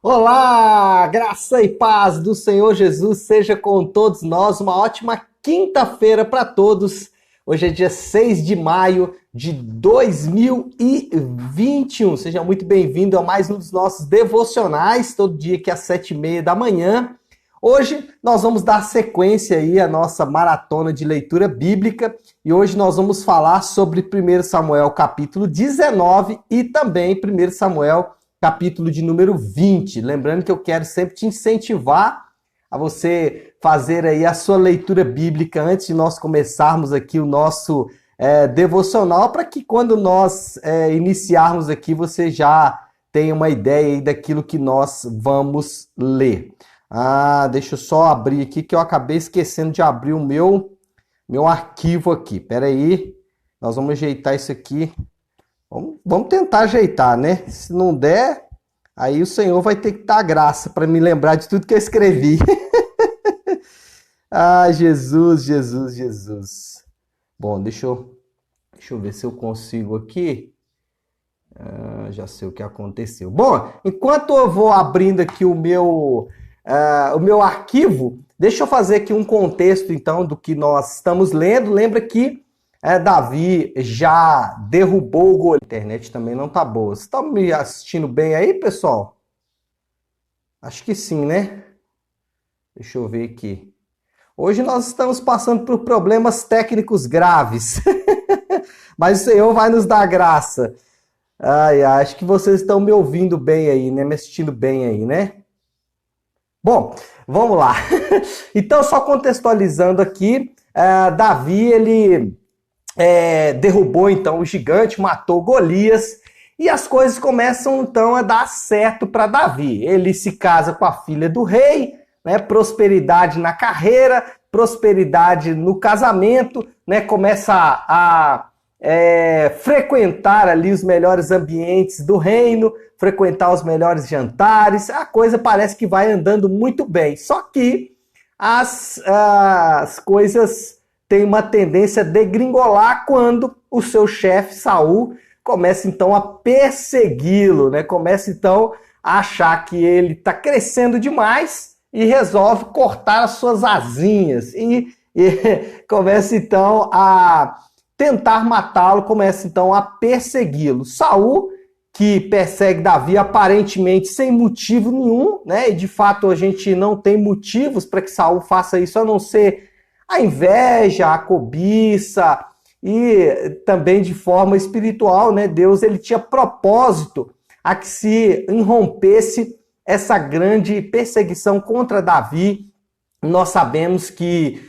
Olá, graça e paz do Senhor Jesus seja com todos nós. Uma ótima quinta-feira para todos. Hoje é dia 6 de maio de 2021. Seja muito bem-vindo a mais um dos nossos devocionais, todo dia aqui às 7h30 da manhã. Hoje nós vamos dar sequência aí à nossa maratona de leitura bíblica e hoje nós vamos falar sobre 1 Samuel capítulo 19 e também 1 Samuel capítulo de número 20. Lembrando que eu quero sempre te incentivar a você fazer aí a sua leitura bíblica antes de nós começarmos aqui o nosso devocional, para que quando nós iniciarmos aqui você já tenha uma ideia aí daquilo que nós vamos ler. Deixa eu só abrir aqui que eu acabei esquecendo de abrir o meu arquivo aqui. Espera aí, nós vamos ajeitar isso aqui. Vamos tentar ajeitar, né? Se não der, aí o Senhor vai ter que dar graça para me lembrar de tudo que eu escrevi. Jesus. Bom, deixa eu ver se eu consigo aqui. Já sei o que aconteceu. Bom, enquanto eu vou abrindo aqui o meu arquivo, deixa eu fazer aqui um contexto, então, do que nós estamos lendo. Lembra que Davi já derrubou o Golias. A internet também não tá boa. Vocês estão me assistindo bem aí, pessoal? Acho que sim, né? Deixa eu ver aqui. Hoje nós estamos passando por problemas técnicos graves. Mas o Senhor vai nos dar graça. Acho que vocês estão me ouvindo bem aí, né? Me assistindo bem aí, né? Bom, vamos lá. Então, só contextualizando aqui, Davi, ele derrubou então o gigante, matou Golias, e as coisas começam então a dar certo para Davi. Ele se casa com a filha do rei, né? Prosperidade na carreira, prosperidade no casamento, né? Começa a frequentar ali os melhores ambientes do reino, frequentar os melhores jantares, a coisa parece que vai andando muito bem. Só que as coisas têm uma tendência a degringolar quando o seu chefe, Saul, começa então a persegui-lo, né? Começa então a achar que ele está crescendo demais e resolve cortar as suas asinhas e começa então a tentar matá-lo, começa então a persegui-lo. Saul, que persegue Davi aparentemente sem motivo nenhum, né? E de fato a gente não tem motivos para que Saul faça isso, a não ser a inveja, a cobiça e também de forma espiritual, né? Deus ele tinha propósito a que se irrompesse essa grande perseguição contra Davi. Nós sabemos que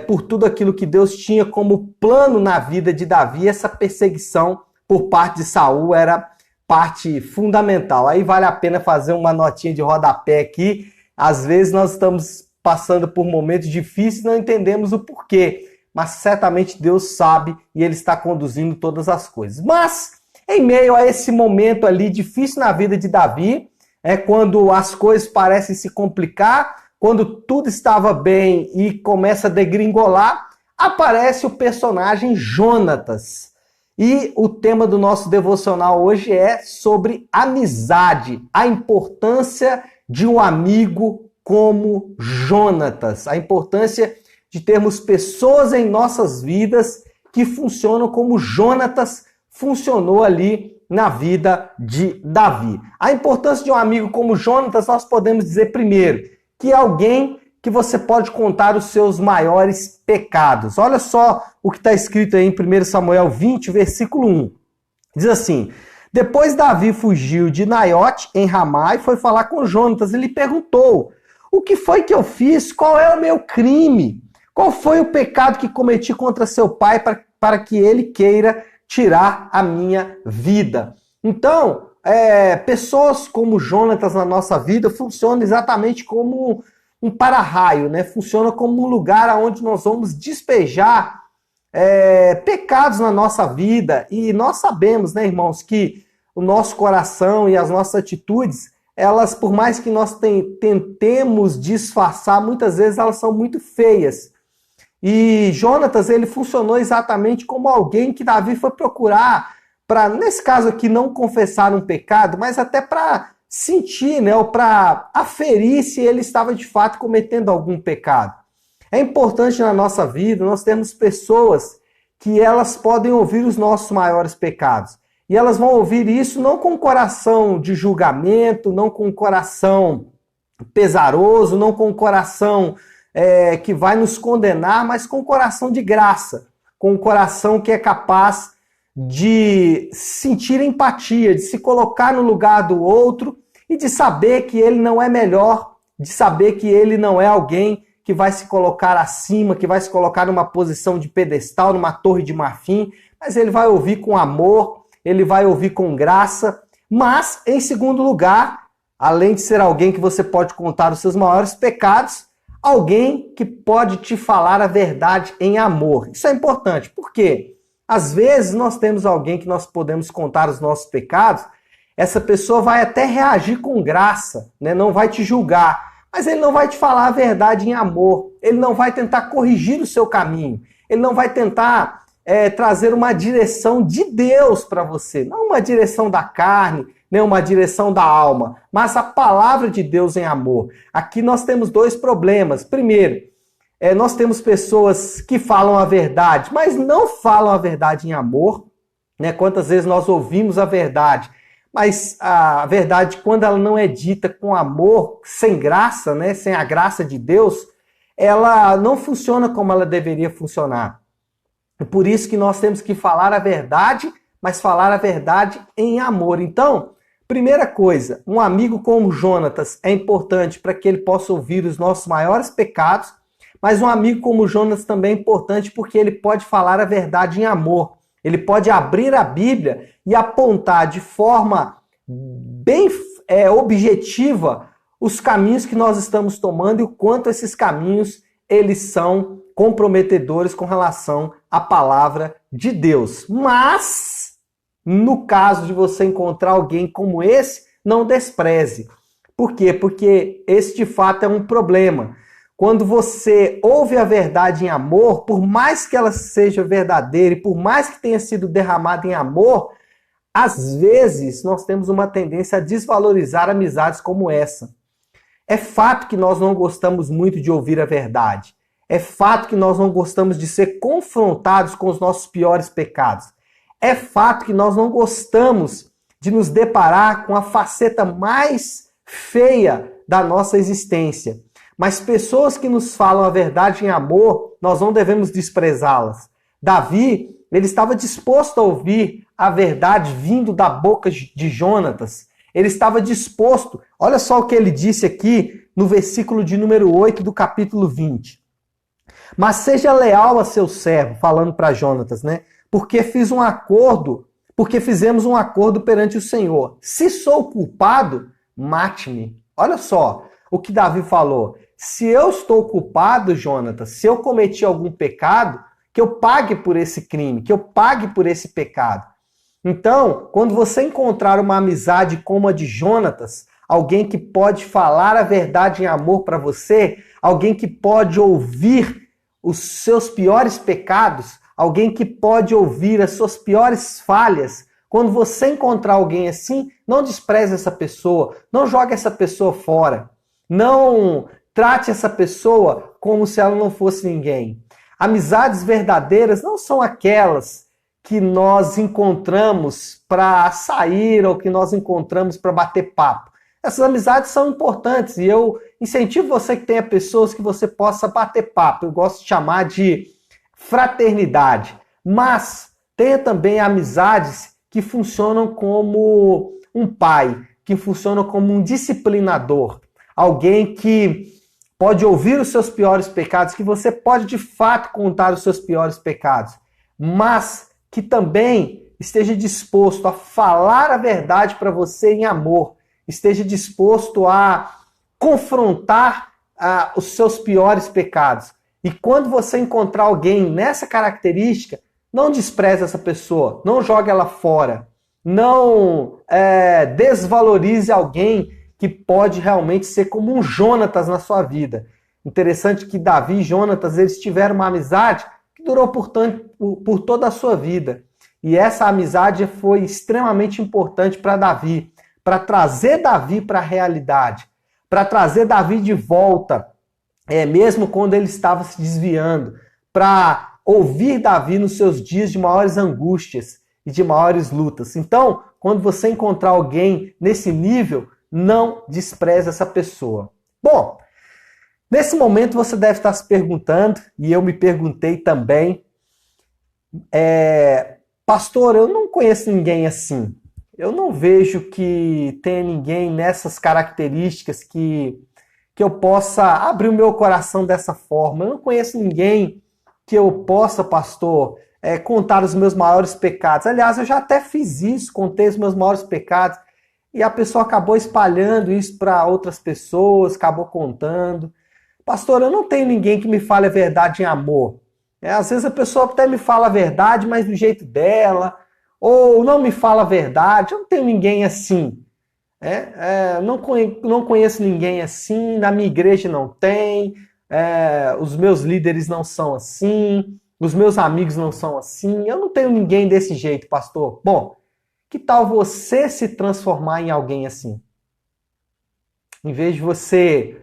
por tudo aquilo que Deus tinha como plano na vida de Davi, essa perseguição por parte de Saul era parte fundamental. Aí vale a pena fazer uma notinha de rodapé aqui. Às vezes nós estamos passando por momentos difíceis, não entendemos o porquê, mas certamente Deus sabe e Ele está conduzindo todas as coisas. Mas, em meio a esse momento ali difícil na vida de Davi, quando as coisas parecem se complicar, quando tudo estava bem e começa a degringolar, aparece o personagem Jonatas. E o tema do nosso devocional hoje é sobre amizade, a importância de um amigo como Jonatas, a importância de termos pessoas em nossas vidas que funcionam como Jonatas funcionou ali na vida de Davi. A importância de um amigo como Jonatas, nós podemos dizer primeiro, que é alguém que você pode contar os seus maiores pecados. Olha só o que está escrito aí em 1 Samuel 20, versículo 1. Diz assim: depois Davi fugiu de Naiote, em Ramá, e foi falar com Jonatas. Ele perguntou: o que foi que eu fiz? Qual é o meu crime? Qual foi o pecado que cometi contra seu pai para que ele queira tirar a minha vida? Então, pessoas como Jonatas na nossa vida funcionam exatamente como um para-raio, né? Funciona como um lugar onde nós vamos despejar pecados na nossa vida. E nós sabemos, né, irmãos, que o nosso coração e as nossas atitudes, elas, por mais que nós tentemos disfarçar, muitas vezes elas são muito feias. E Jonatas, ele funcionou exatamente como alguém que Davi foi procurar para, nesse caso aqui, não confessar um pecado, mas até para sentir, né, ou para aferir se ele estava de fato cometendo algum pecado. É importante na nossa vida nós termos pessoas que elas podem ouvir os nossos maiores pecados. E elas vão ouvir isso não com coração de julgamento, não com coração pesaroso, não com coração que vai nos condenar, mas com coração de graça, com um coração que é capaz de sentir empatia, de se colocar no lugar do outro e de saber que ele não é melhor, de saber que ele não é alguém que vai se colocar acima, que vai se colocar numa posição de pedestal, numa torre de marfim, mas ele vai ouvir com amor, ele vai ouvir com graça, mas, em segundo lugar, além de ser alguém que você pode contar os seus maiores pecados, alguém que pode te falar a verdade em amor. Isso é importante, porque às vezes nós temos alguém que nós podemos contar os nossos pecados, essa pessoa vai até reagir com graça, né? Não vai te julgar, mas ele não vai te falar a verdade em amor, ele não vai tentar corrigir o seu caminho, ele não vai tentar trazer uma direção de Deus para você, não uma direção da carne, nem uma direção da alma, mas a palavra de Deus em amor. Aqui nós temos dois problemas. Primeiro, nós temos pessoas que falam a verdade, mas não falam a verdade em amor, né? Quantas vezes nós ouvimos a verdade, mas a verdade, quando ela não é dita com amor, sem graça, né? Sem a graça de Deus, ela não funciona como ela deveria funcionar. É por isso que nós temos que falar a verdade, mas falar a verdade em amor. Então, primeira coisa, um amigo como Jonatas é importante para que ele possa ouvir os nossos maiores pecados, mas um amigo como Jonatas também é importante porque ele pode falar a verdade em amor. Ele pode abrir a Bíblia e apontar de forma bem objetiva os caminhos que nós estamos tomando e o quanto esses caminhos eles são comprometedores com relação à palavra de Deus. Mas, no caso de você encontrar alguém como esse, não despreze. Por quê? Porque esse de fato é um problema. Quando você ouve a verdade em amor, por mais que ela seja verdadeira e por mais que tenha sido derramada em amor, às vezes nós temos uma tendência a desvalorizar amizades como essa. É fato que nós não gostamos muito de ouvir a verdade. É fato que nós não gostamos de ser confrontados com os nossos piores pecados. É fato que nós não gostamos de nos deparar com a faceta mais feia da nossa existência. Mas pessoas que nos falam a verdade em amor, nós não devemos desprezá-las. Davi, ele estava disposto a ouvir a verdade vindo da boca de Jonatas. Ele estava disposto. Olha só o que ele disse aqui no versículo de número 8 do capítulo 20. Mas seja leal a seu servo, falando para Jonatas, né? Porque fizemos um acordo perante o Senhor. Se sou culpado, mate-me. Olha só o que Davi falou. Se eu estou culpado, Jonatas, se eu cometi algum pecado, que eu pague por esse crime, que eu pague por esse pecado. Então, quando você encontrar uma amizade como a de Jonatas, alguém que pode falar a verdade em amor para você, alguém que pode ouvir os seus piores pecados, alguém que pode ouvir as suas piores falhas, quando você encontrar alguém assim, não despreze essa pessoa, não jogue essa pessoa fora, não trate essa pessoa como se ela não fosse ninguém. Amizades verdadeiras não são aquelas que nós encontramos para sair ou que nós encontramos para bater papo. Essas amizades são importantes e eu incentivo você que tenha pessoas que você possa bater papo. Eu gosto de chamar de fraternidade. Mas tenha também amizades que funcionam como um pai, que funcionam como um disciplinador. Alguém que pode ouvir os seus piores pecados, que você pode de fato contar os seus piores pecados, mas que também esteja disposto a falar a verdade para você em amor, esteja disposto a confrontar os seus piores pecados. E quando você encontrar alguém nessa característica, não despreze essa pessoa, não jogue ela fora, não desvalorize alguém que pode realmente ser como um Jonatas na sua vida. Interessante que Davi e Jonatas, eles tiveram uma amizade que durou por toda a sua vida. E essa amizade foi extremamente importante para Davi, para trazer Davi para a realidade, para trazer Davi de volta, mesmo quando ele estava se desviando, para ouvir Davi nos seus dias de maiores angústias e de maiores lutas. Então, quando você encontrar alguém nesse nível, não despreze essa pessoa. Bom, nesse momento você deve estar se perguntando, e eu me perguntei também, pastor, eu não conheço ninguém assim. Eu não vejo que tenha ninguém nessas características que eu possa abrir o meu coração dessa forma. Eu não conheço ninguém que eu possa, pastor, contar os meus maiores pecados. Aliás, eu já até fiz isso, contei os meus maiores pecados, e a pessoa acabou espalhando isso para outras pessoas, acabou contando. Pastor, eu não tenho ninguém que me fale a verdade em amor. Às vezes a pessoa até me fala a verdade, mas do jeito dela, ou não me fala a verdade. Eu não tenho ninguém assim. Não conheço ninguém assim, na minha igreja não tem, os meus líderes não são assim, os meus amigos não são assim, eu não tenho ninguém desse jeito, pastor. Bom, que tal você se transformar em alguém assim? Em vez de você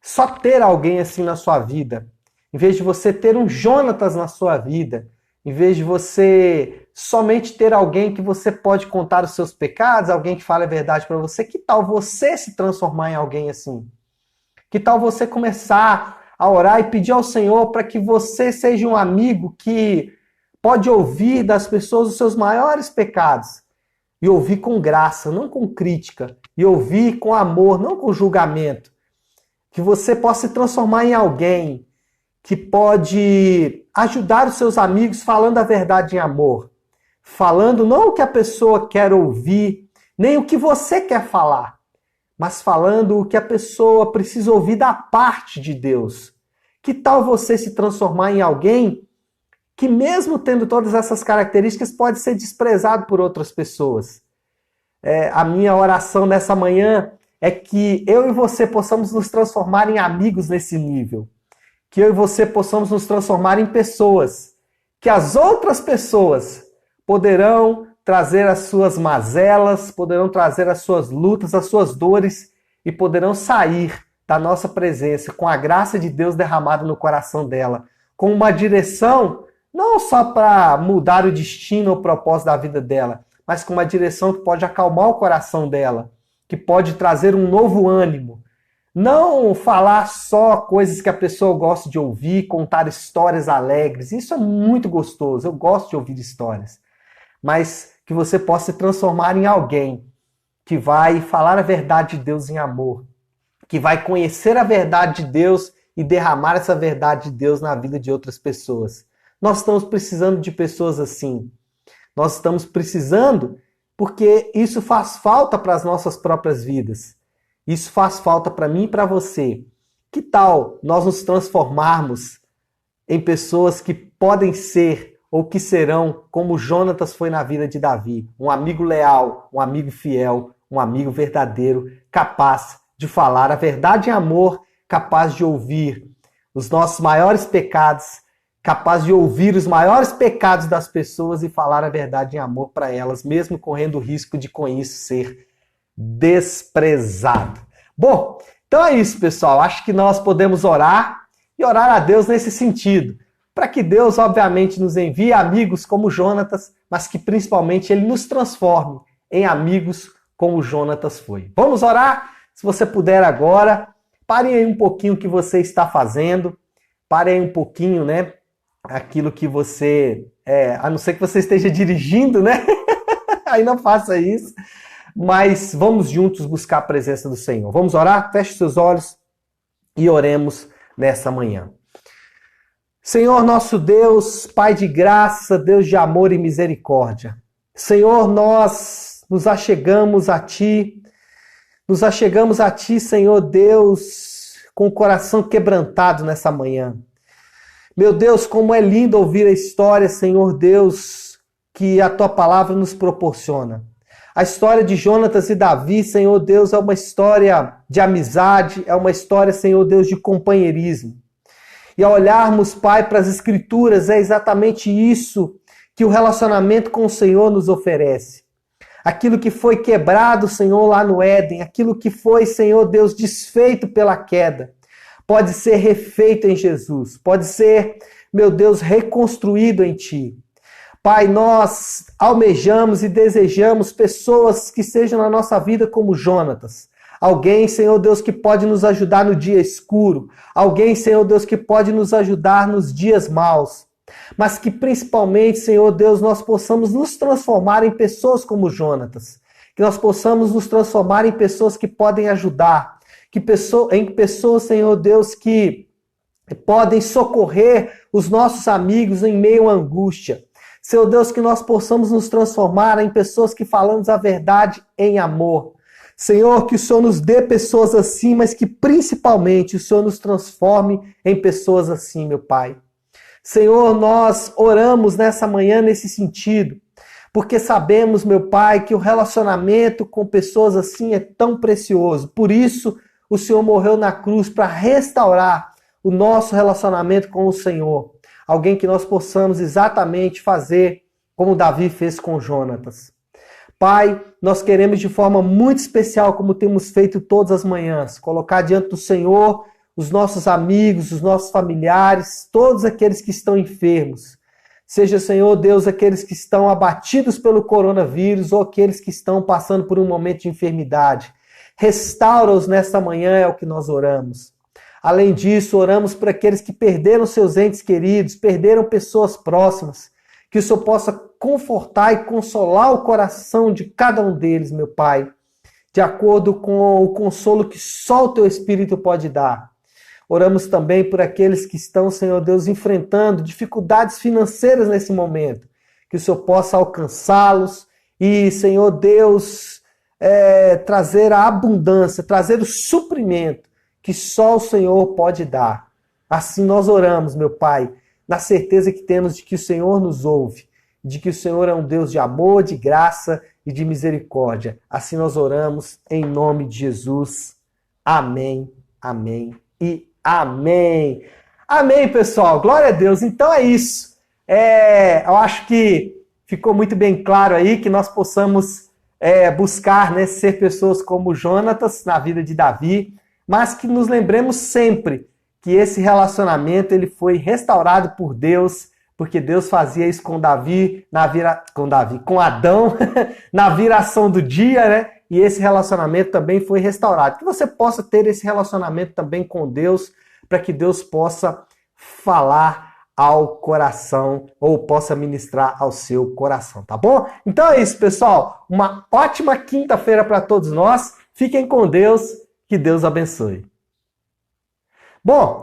só ter alguém assim na sua vida, em vez de você ter um Jonatas na sua vida, em vez de você somente ter alguém que você pode contar os seus pecados, alguém que fale a verdade para você, que tal você se transformar em alguém assim? Que tal você começar a orar e pedir ao Senhor para que você seja um amigo que pode ouvir das pessoas os seus maiores pecados e ouvir com graça, não com crítica, e ouvir com amor, não com julgamento. Que você possa se transformar em alguém que pode ajudar os seus amigos falando a verdade em amor. Falando não o que a pessoa quer ouvir, nem o que você quer falar, mas falando o que a pessoa precisa ouvir da parte de Deus. Que tal você se transformar em alguém que, mesmo tendo todas essas características, pode ser desprezado por outras pessoas? A minha oração nessa manhã é que eu e você possamos nos transformar em amigos nesse nível. Que eu e você possamos nos transformar em pessoas. Que as outras pessoas poderão trazer as suas mazelas, poderão trazer as suas lutas, as suas dores e poderão sair da nossa presença com a graça de Deus derramada no coração dela, com uma direção não só para mudar o destino ou o propósito da vida dela, mas com uma direção que pode acalmar o coração dela, que pode trazer um novo ânimo. Não falar só coisas que a pessoa gosta de ouvir, contar histórias alegres. Isso é muito gostoso, eu gosto de ouvir histórias. Mas que você possa se transformar em alguém que vai falar a verdade de Deus em amor, que vai conhecer a verdade de Deus e derramar essa verdade de Deus na vida de outras pessoas. Nós estamos precisando de pessoas assim. Nós estamos precisando porque isso faz falta para as nossas próprias vidas. Isso faz falta para mim e para você. Que tal nós nos transformarmos em pessoas que podem ser ou que serão como Jonatas foi na vida de Davi? Um amigo leal, um amigo fiel, um amigo verdadeiro, capaz de falar a verdade em amor, capaz de ouvir os nossos maiores pecados, capaz de ouvir os maiores pecados das pessoas e falar a verdade em amor para elas, mesmo correndo o risco de com isso ser desprezado. Bom, então é isso, pessoal. Acho que nós podemos orar e orar a Deus nesse sentido, para que Deus, obviamente, nos envie amigos como Jonatas, mas que principalmente Ele nos transforme em amigos como Jonatas foi. Vamos orar? Se você puder agora, pare aí um pouquinho o que você está fazendo, pare aí um pouquinho, né? Aquilo que você, a não ser que você esteja dirigindo, né? Aí não faça isso. Mas vamos juntos buscar a presença do Senhor. Vamos orar? Feche seus olhos e oremos nessa manhã. Senhor nosso Deus, Pai de graça, Deus de amor e misericórdia. Senhor, nós nos achegamos a Ti, Senhor Deus, com o coração quebrantado nessa manhã. Meu Deus, como é lindo ouvir a história, Senhor Deus, que a Tua palavra nos proporciona. A história de Jonatas e Davi, Senhor Deus, é uma história de amizade, é uma história, Senhor Deus, de companheirismo. E ao olharmos, Pai, para as Escrituras, é exatamente isso que o relacionamento com o Senhor nos oferece. aquilo que foi quebrado, Senhor, lá no Éden, aquilo que foi, Senhor Deus, desfeito pela queda, pode ser refeito em Jesus, pode ser, meu Deus, reconstruído em Ti. Pai, nós almejamos e desejamos pessoas que sejam na nossa vida como Jonatas. Alguém, Senhor Deus, que pode nos ajudar no dia escuro. Alguém, Senhor Deus, que pode nos ajudar nos dias maus. Mas que principalmente, Senhor Deus, nós possamos nos transformar em pessoas como Jonatas. Que nós possamos nos transformar em pessoas que podem ajudar. Em pessoas, Senhor Deus, que podem socorrer os nossos amigos em meio à angústia. Senhor Deus, que nós possamos nos transformar em pessoas que falamos a verdade em amor. Senhor, que o Senhor nos dê pessoas assim, mas que principalmente o Senhor nos transforme em pessoas assim, meu Pai. Senhor, nós oramos nessa manhã nesse sentido, porque sabemos, meu Pai, que o relacionamento com pessoas assim é tão precioso. Por isso, o Senhor morreu na cruz para restaurar o nosso relacionamento com o Senhor. Alguém que nós possamos exatamente fazer como Davi fez com Jonatas. Pai, nós queremos de forma muito especial, como temos feito todas as manhãs, colocar diante do Senhor os nossos amigos, os nossos familiares, todos aqueles que estão enfermos. Seja, Senhor Deus, aqueles que estão abatidos pelo coronavírus ou aqueles que estão passando por um momento de enfermidade. Restaura-os nesta manhã, é o que nós oramos. Além disso, oramos por aqueles que perderam seus entes queridos, perderam pessoas próximas, que o Senhor possa confortar e consolar o coração de cada um deles, meu Pai, de acordo com o consolo que só o Teu Espírito pode dar. Oramos também por aqueles que estão, Senhor Deus, enfrentando dificuldades financeiras nesse momento, que o Senhor possa alcançá-los e, Senhor Deus, trazer a abundância, trazer o suprimento que só o Senhor pode dar. Assim nós oramos, meu Pai, na certeza que temos de que o Senhor nos ouve, de que o Senhor é um Deus de amor, de graça e de misericórdia. Assim nós oramos em nome de Jesus. Amém, amém e amém. Amém, pessoal. Glória a Deus. Então é isso. Eu acho que ficou muito bem claro aí que nós possamos buscar, né, ser pessoas como Jonatas na vida de Davi, mas que nos lembremos sempre que esse relacionamento ele foi restaurado por Deus, porque Deus fazia isso com com Adão na viração do dia, né? E esse relacionamento também foi restaurado. Que você possa ter esse relacionamento também com Deus, para que Deus possa falar ao coração ou possa ministrar ao seu coração, tá bom? Então é isso, pessoal. Uma ótima quinta-feira para todos nós. Fiquem com Deus. Que Deus abençoe. Bom,